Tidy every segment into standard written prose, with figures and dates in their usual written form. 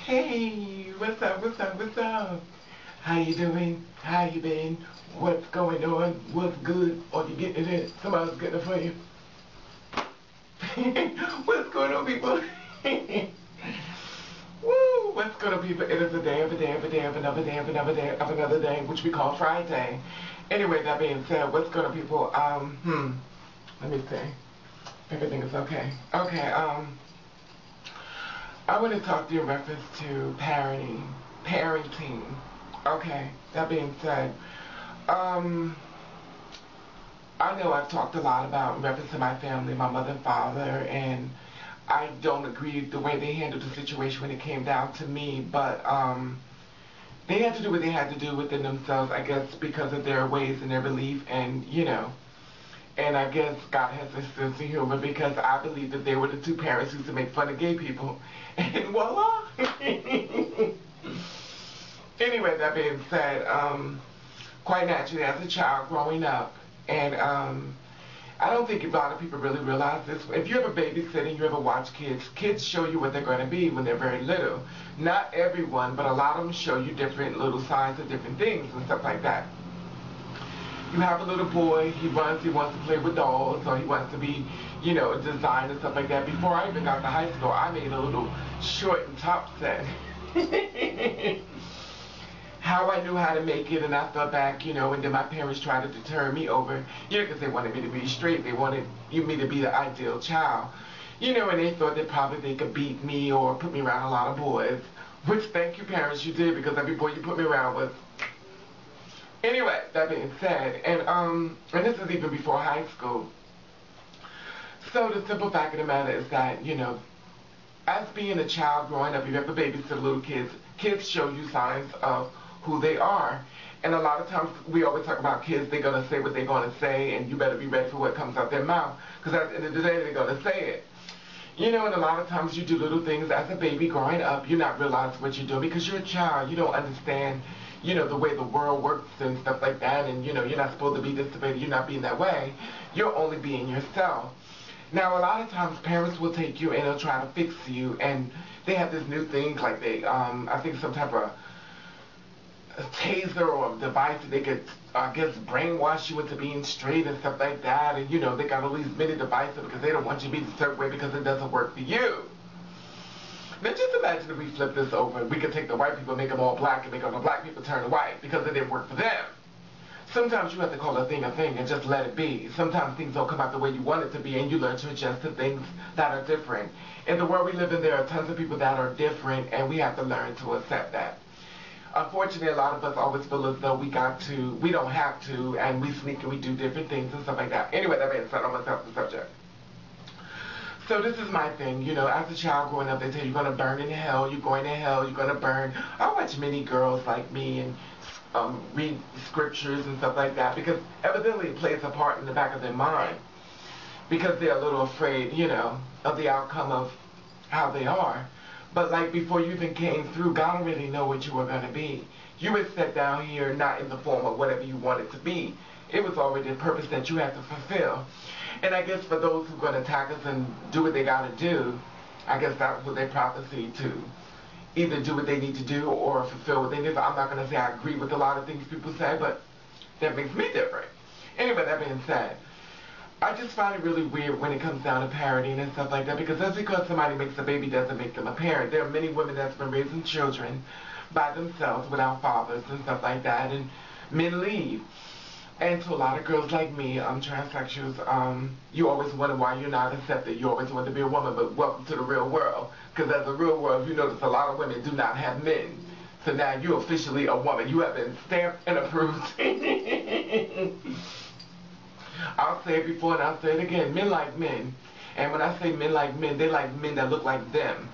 Hey, what's up, what's up, what's up? How you doing? How you been? What's going on? What's good? Are you getting it? Somebody's getting it for you. What's going on, people? Woo! What's going on, people? It is a day of a day of a day of another day of another day of another day, which we call Friday. Anyway, that being said, what's going on, people? Let me see. Everything is okay. Okay, I want to talk to you in reference to parenting. Okay, that being said, um, I know I've talked a lot about in reference to my family, my mother and father, and I don't agree with the way they handled the situation when it came down to me, but they had to do what they had to do within themselves, I guess, because of their ways and their belief, and I guess God has a sense of humor because I believe that they were the two parents who used to make fun of gay people. And voila! Anyway, that being said, quite naturally, as a child growing up, and I don't think a lot of people really realize this. If you ever babysit and you ever watch kids, kids show you what they're going to be when they're very little. Not everyone, but a lot of them show you different little signs of different things and stuff like that. You have a little boy, he wants to play with dolls, or he wants to be, a designer and stuff like that. Before I even got to high school, I made a little short and top set. How I knew how to make it, and I thought back, and then my parents tried to deter me over, because they wanted me to be straight. They wanted me to be the ideal child. And they thought that probably they could beat me or put me around a lot of boys. Which, thank you, parents, you did, because every boy you put me around was. Anyway, that being said, and this is even before high school. So the simple fact of the matter is that, as being a child growing up, you ever babysit little kids, kids show you signs of who they are. And a lot of times we always talk about kids, they're going to say what they're going to say, and you better be ready for what comes out their mouth, because at the end of the day, they're going to say it. And a lot of times you do little things as a baby growing up, you're not realizing what you're doing because you're a child. You don't understand, the way the world works and stuff like that, and, you're not supposed to be this way, you're not being that way. You're only being yourself. Now, a lot of times parents will take you and they'll try to fix you, and they have this new thing, like I think some type of a taser or a device that they could, I guess, brainwash you into being straight and stuff like that, and, they got all these many devices because they don't want you to be a certain way because it doesn't work for you. Now just imagine if we flip this over. We could take the white people, make them all black, and make all the black people turn white because it didn't work for them. Sometimes you have to call a thing and just let it be. Sometimes things don't come out the way you want it to be, and you learn to adjust to things that are different. In the world we live in, there are tons of people that are different, and we have to learn to accept that. Unfortunately, a lot of us always feel as though we don't have to, and we sneak and we do different things and stuff like that. Anyway, that being said, I'm going to stop the subject. So this is my thing, as a child growing up, they tell you you're going to burn in hell, you're going to hell, you're going to burn. I watch many girls like me and read scriptures and stuff like that because evidently it plays a part in the back of their mind because they're a little afraid, of the outcome of how they are. But like before you even came through, God already know what you were going to be. You were set down here not in the form of whatever you wanted to be. It was already a purpose that you had to fulfill. And I guess for those who are going to attack us and do what they got to do, I guess that was their prophecy to either do what they need to do or fulfill what they need. I'm not going to say I agree with a lot of things people say, but that makes me different. Anyway, that being said, I just find it really weird when it comes down to parenting and stuff like that because just because somebody makes a baby doesn't make them a parent. There are many women that's been raising children by themselves without fathers and stuff like that, and men leave. And to a lot of girls like me, transsexuals, you always wonder why you're not accepted. You always want to be a woman, but welcome to the real world. Because as a real world, you notice a lot of women do not have men. So now you're officially a woman. You have been stamped and approved. I'll say it before and I'll say it again. Men like men. And when I say men like men, they like men that look like them.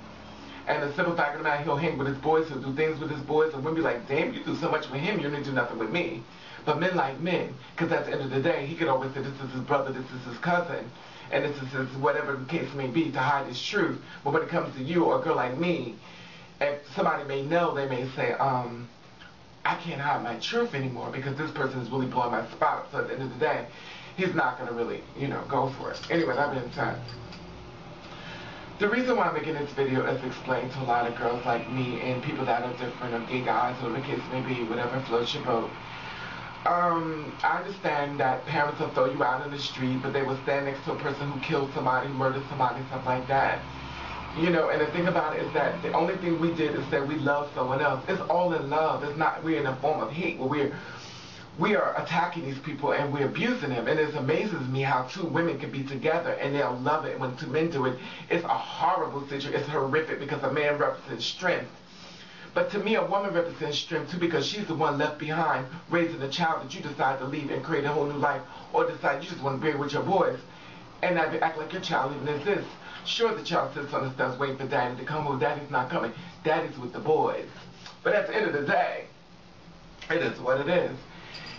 And the simple fact of the matter, he'll hang with his boys, he'll do things with his boys, and women be like, damn, you do so much with him, you didn't do nothing with me. But men like men, because at the end of the day, he could always say this is his brother, this is his cousin, and this is his whatever the case may be to hide his truth. But when it comes to you or a girl like me, if somebody may know, they may say, I can't hide my truth anymore because this person is really blowing my spot up. So at the end of the day, he's not going to really, go for it. Anyway, that being said, The reason why I'm making this video is to explain to a lot of girls like me and people that are different, or gay guys, or whatever the case may be, whatever floats your boat. I understand that parents will throw you out in the street, but they will stand next to a person who killed somebody, murdered somebody, stuff like that. You know, and the thing about it is that the only thing we did is that we love someone else. It's all in love. It's not, we're in a form of hate where we are attacking these people and we're abusing them. And it amazes me how two women can be together and they'll love it. And when two men do it, it's a horrible situation. It's horrific because a man represents strength. But to me, a woman represents strength too, because she's the one left behind raising a child that you decide to leave and create a whole new life, or decide you just want to be with your boys and not act like your child even exists. Sure, the child sits on the steps waiting for daddy to come. Well, daddy's not coming. Daddy's with the boys. But at the end of the day, it is what it is.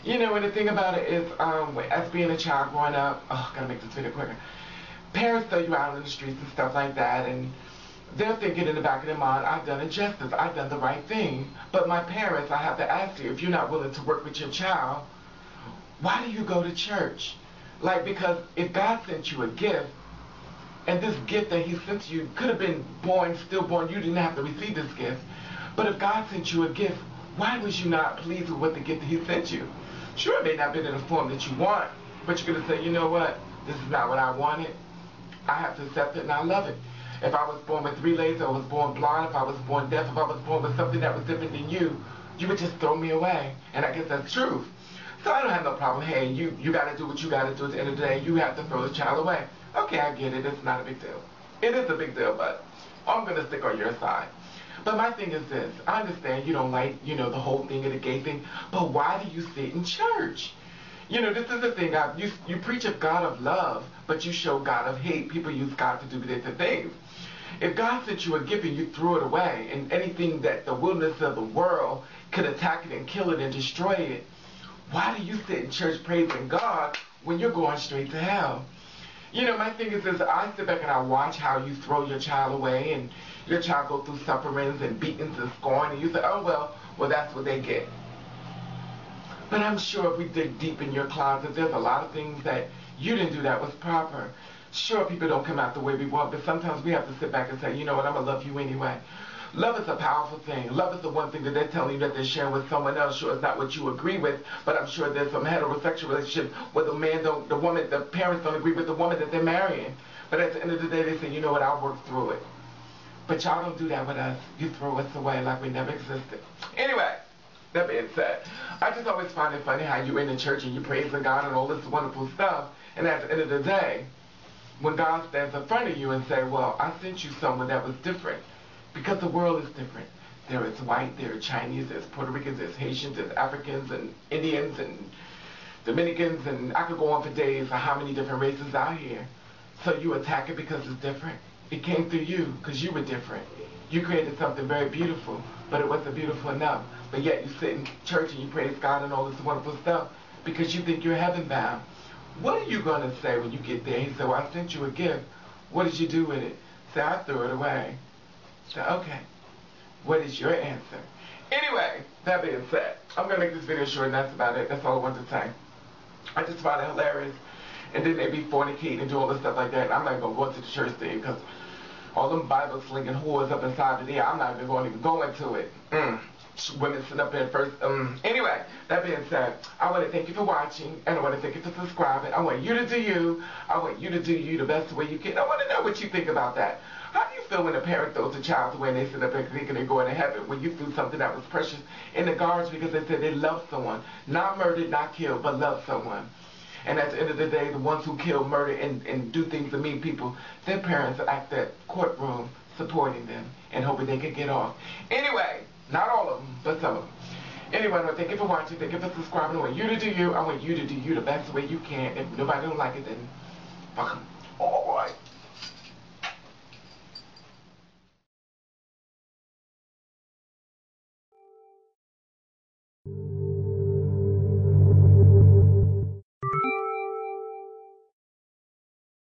You know, and the thing about it is, as being a child growing up, gotta make this video quicker. Parents throw you out in the streets and stuff like that, and they're thinking in the back of their mind, I've done injustice, I've done the right thing. But my parents, I have to ask you, if you're not willing to work with your child, why do you go to church? Like, because if God sent you a gift, and this gift that he sent you could have been born, stillborn, you didn't have to receive this gift. But if God sent you a gift, why was you not pleased with what the gift that he sent you? Sure, it may not have been in the form that you want, but you're going to say, you know what, this is not what I wanted. I have to accept it and I love it. If I was born with 3 legs, if I was born blind, if I was born deaf, if I was born with something that was different than you would just throw me away. And I guess that's truth. So I don't have no problem. Hey, you got to do what you got to do. At the end of the day, you have to throw the child away. Okay, I get it. It's not a big deal. It is a big deal, but I'm going to stick on your side. But my thing is this. I understand you don't like, the whole thing of the gay thing, but why do you sit in church? This is the thing. You preach a God of love, but you show God of hate. People use God to do different things. If God sent you a gift and you threw it away, and anything that the wilderness of the world could attack it and kill it and destroy it, why do you sit in church praising God when you're going straight to hell? My thing is this, I sit back and I watch how you throw your child away and your child go through sufferings and beatings and scorn, and you say, oh, well, that's what they get. But I'm sure if we dig deep in your closet, there's a lot of things that you didn't do that was proper. Sure, people don't come out the way we want, but sometimes we have to sit back and say, you know what, I'm going to love you anyway. Love is a powerful thing. Love is the one thing that they're telling you that they're sharing with someone else. Sure, it's not what you agree with, but I'm sure there's some heterosexual relationship where the parents don't agree with the woman that they're marrying. But at the end of the day, they say, you know what, I'll work through it. But y'all don't do that with us. You throw us away like we never existed. Anyway, that being said, I just always find it funny how you're in the church and you're praising God and all this wonderful stuff, and at the end of the day, when God stands in front of you and say, well, I sent you someone that was different, because the world is different. There is white, there are Chinese, there's Puerto Ricans, there's Haitians, there's Africans and Indians and Dominicans, and I could go on for days of how many different races out here. So you attack it because it's different. It came through you because you were different. You created something very beautiful, but it wasn't beautiful enough. But yet you sit in church and you praise God and all this wonderful stuff because you think you're heaven bound. What are you going to say when you get there? He said, well, I sent you a gift. What did you do with it? Say, I threw it away. So, okay, what is your answer? Anyway, that being said, I'm going to make this video short and that's about it. That's all I want to say. I just find it hilarious. And then they be fornicating and do all this stuff like that. And I'm not going to go into the church thing because all them Bible slinging whores up inside of there, I'm not even going to go into it. Women sitting up there first. Anyway, that being said, I want to thank you for watching, and I want to thank you for subscribing. I want you to do you. I want you to do you the best way you can. I want to know what you think about that. How do you feel when a parent throws a child away and they sit up there thinking they're going to heaven when you threw something that was precious in the garbage because they said they loved someone? Not murdered, not killed, but loved someone. And at the end of the day, the ones who kill, murder, and do things to mean people, their parents are at that courtroom supporting them and hoping they can get off. Anyway, not all of them, but some of them. Anyway, I want to thank you for watching. Thank you for subscribing. I want you to do you. I want you to do you the best way you can. If nobody don't like it, then fuck them.